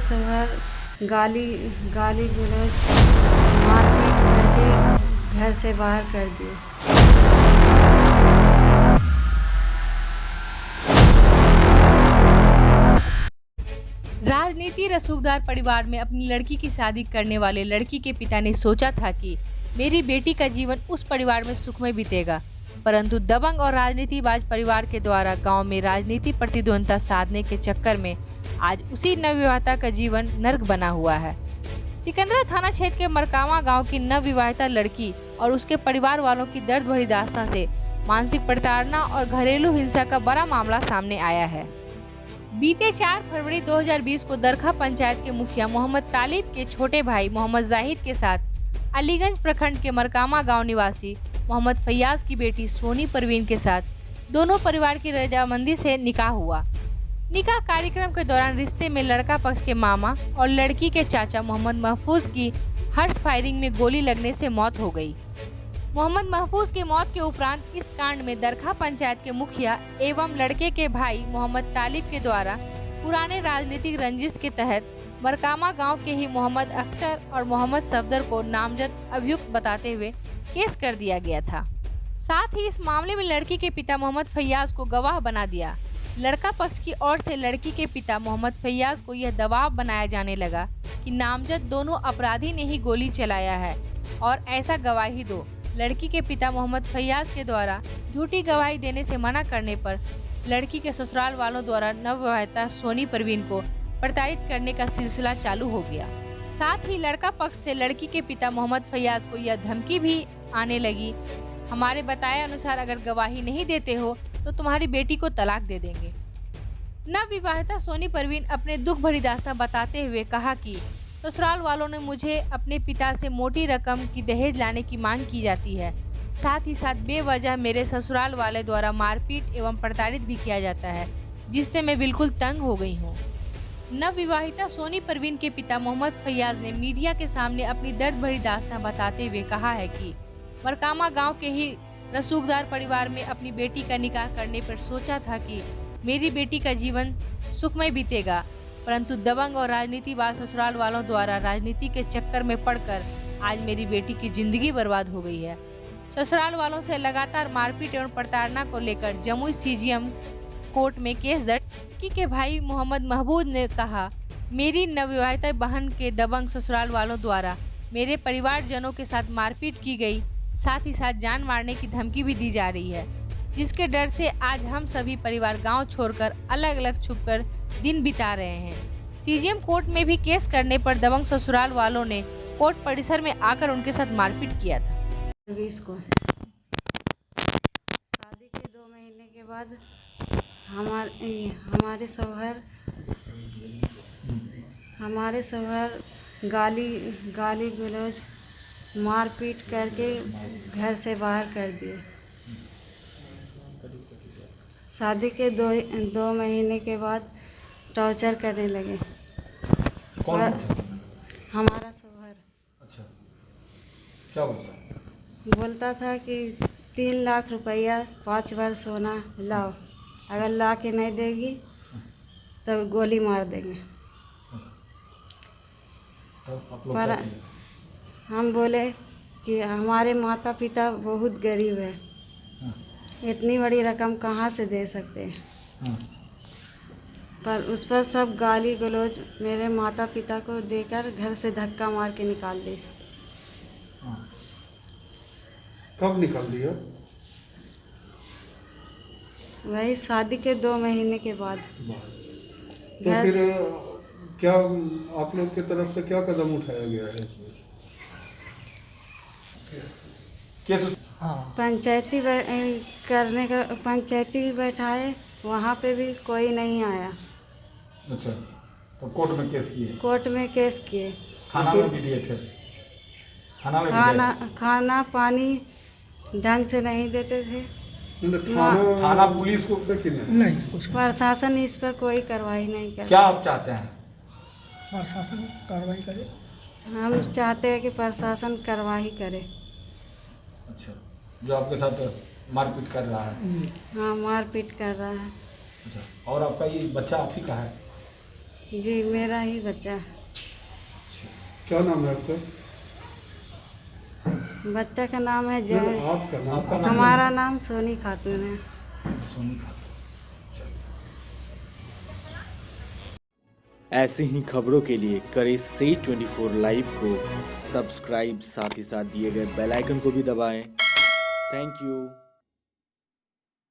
सुबह गाली गाली गलौज मारपीट करके घर से बाहर कर दिए। राजनीति रसूखदार परिवार में अपनी लड़की की शादी करने वाले लड़की के पिता ने सोचा था कि मेरी बेटी का जीवन उस परिवार में सुखमय बीतेगा, परंतु दबंग और राजनीतिबाज परिवार के द्वारा गांव में राजनीति प्रतिद्वंदता साधने के चक्कर में आज उसी नवविवाहिता का जीवन नर्क बना हुआ है। सिकंदरा थाना क्षेत्र के मरकामा गांव की नवविवाहिता लड़की और उसके परिवार वालों की दर्द भरी दास्तां से मानसिक प्रताड़ना और घरेलू हिंसा का बड़ा मामला सामने आया है। बीते 4 फरवरी 2020 को दरखा पंचायत के मुखिया मोहम्मद तालिब के छोटे भाई मोहम्मद जाहिद के साथ अलीगंज प्रखंड के मरकामा गांव निवासी मोहम्मद फैयाज की बेटी सोनी परवीन के साथ दोनों परिवार की रजामंदी से निकाह हुआ। निकाह कार्यक्रम के दौरान रिश्ते में लड़का पक्ष के मामा और लड़की के चाचा मोहम्मद महफूज की हर्ष फायरिंग में गोली लगने से मौत हो गई। मोहम्मद महफूज की मौत के उपरांत इस कांड में दरखा पंचायत के मुखिया एवं लड़के के भाई मोहम्मद तालिब के द्वारा पुराने राजनीतिक रंजिश के तहत मरकामा गांव के ही मोहम्मद अख्तर और मोहम्मद सफदर को नामजद अभियुक्त बताते हुए केस कर दिया गया था। साथ ही इस मामले में लड़की के पिता मोहम्मद फैयाज को गवाह बना दिया। लड़का पक्ष की ओर से लड़की के पिता मोहम्मद फैयाज को यह दबाव बनाया जाने लगा कि नामजद दोनों अपराधी ने ही गोली चलाया है और ऐसा गवाही दो। लड़की के पिता मोहम्मद फैयाज के द्वारा झूठी गवाही देने से मना करने पर लड़की के ससुराल वालों द्वारा नवविवाहिता सोनी परवीन को प्रताड़ित करने का सिलसिला चालू हो गया। साथ ही लड़का पक्ष से लड़की के पिता मोहम्मद फैयाज को यह धमकी भी आने लगी, हमारे बताए अनुसार अगर गवाही नहीं देते हो तो तुम्हारी बेटी को तलाक दे देंगे। नवविवाहिता सोनी परवीन अपने दुख भरी दास्तां बताते हुए कहा कि ससुराल वालों ने मुझे अपने पिता से मोटी रकम की दहेज लाने की मांग की जाती है। साथ ही साथ बेवजह मेरे ससुराल वाले द्वारा मारपीट एवं प्रताड़ित भी किया जाता है, जिससे मैं बिल्कुल तंग हो गई हूँ। नवविवाहिता सोनी परवीन के पिता मोहम्मद फैयाज ने मीडिया के सामने अपनी दर्द भरी दास्तां बताते हुए कहा है कि मरकामा गांव के ही रसूखदार परिवार में अपनी बेटी का निकाह करने पर सोचा था कि मेरी बेटी का जीवन सुखमय बीतेगा, परंतु दबंग और राजनीतिबाज ससुराल वालों द्वारा राजनीति के चक्कर में पड़कर आज मेरी बेटी की जिंदगी बर्बाद हो गई है। ससुराल वालों से लगातार मारपीट एवं प्रताड़ना को लेकर जमुई सीजीएम कोर्ट में केस दर्ज। लड़की के भाई मोहम्मद महबूब ने कहा, मेरी नवविवाहिता बहन के दबंग ससुराल वालों द्वारा मेरे परिवारजनों के साथ मारपीट की गई, साथ ही साथ जान मारने की धमकी भी दी जा रही है, जिसके डर से आज हम सभी परिवार गांव छोड़कर अलग अलग छुपकर दिन बिता रहे हैं। सीजीएम कोर्ट में भी केस करने पर दबंग ससुराल वालों ने कोर्ट परिसर में आकर उनके साथ मारपीट किया था। 20 को शादी के 2 महीने के बाद हमारे शौहर गाली गलौज मारपीट करके घर से बाहर कर दिए। शादी के 2 महीने के बाद टॉर्चर करने लगे। कौन? हमारा शौहर। अच्छा, क्या बोलता था कि 3 लाख रुपया 5 बार सोना लाओ, अगर ला के नहीं देगी तो गोली मार देंगे। पर हम बोले कि हमारे माता पिता बहुत गरीब है, इतनी बड़ी रकम कहाँ से दे सकते हैं। पर उस पर सब गाली गलौज मेरे माता पिता को देकर घर से धक्का मार के निकाल दी। कब निकाल दिया? वही शादी के 2 महीने के बाद। तो फिर क्या आप लोग की तरफ से क्या कदम उठाया गया है इसमें? पंचायती बैठाए, वहाँ पे भी कोई नहीं आया। अच्छा, तो कोर्ट में केस किए? कोर्ट में केस किए। थाना में भी दिए थे? खाना पानी ढंग से नहीं देते थे। थाना पुलिस को नहीं, प्रशासन इस पर कोई कार्रवाई नहीं करे। क्या आप चाहते हैं? प्रशासन कार्रवाई करे। हम चाहते हैं कि प्रशासन कार्रवाई करे। अच्छा, जो आपके साथ मारपीट कर रहा है? हाँ, मारपीट कर रहा है। अच्छा, और आपका ये बच्चा आप ही का है? जी मेरा ही बच्चा है। क्या नाम है आपका? बच्चा का नाम है जय। आपका नाम? हमारा नाम सोनी खातून है। सोनी खातून। ऐसी ही खबरों के लिए करें से 24 लाइव को सब्सक्राइब, साथ ही साथ दिए गए बेल आइकन को भी दबाएं। Thank you.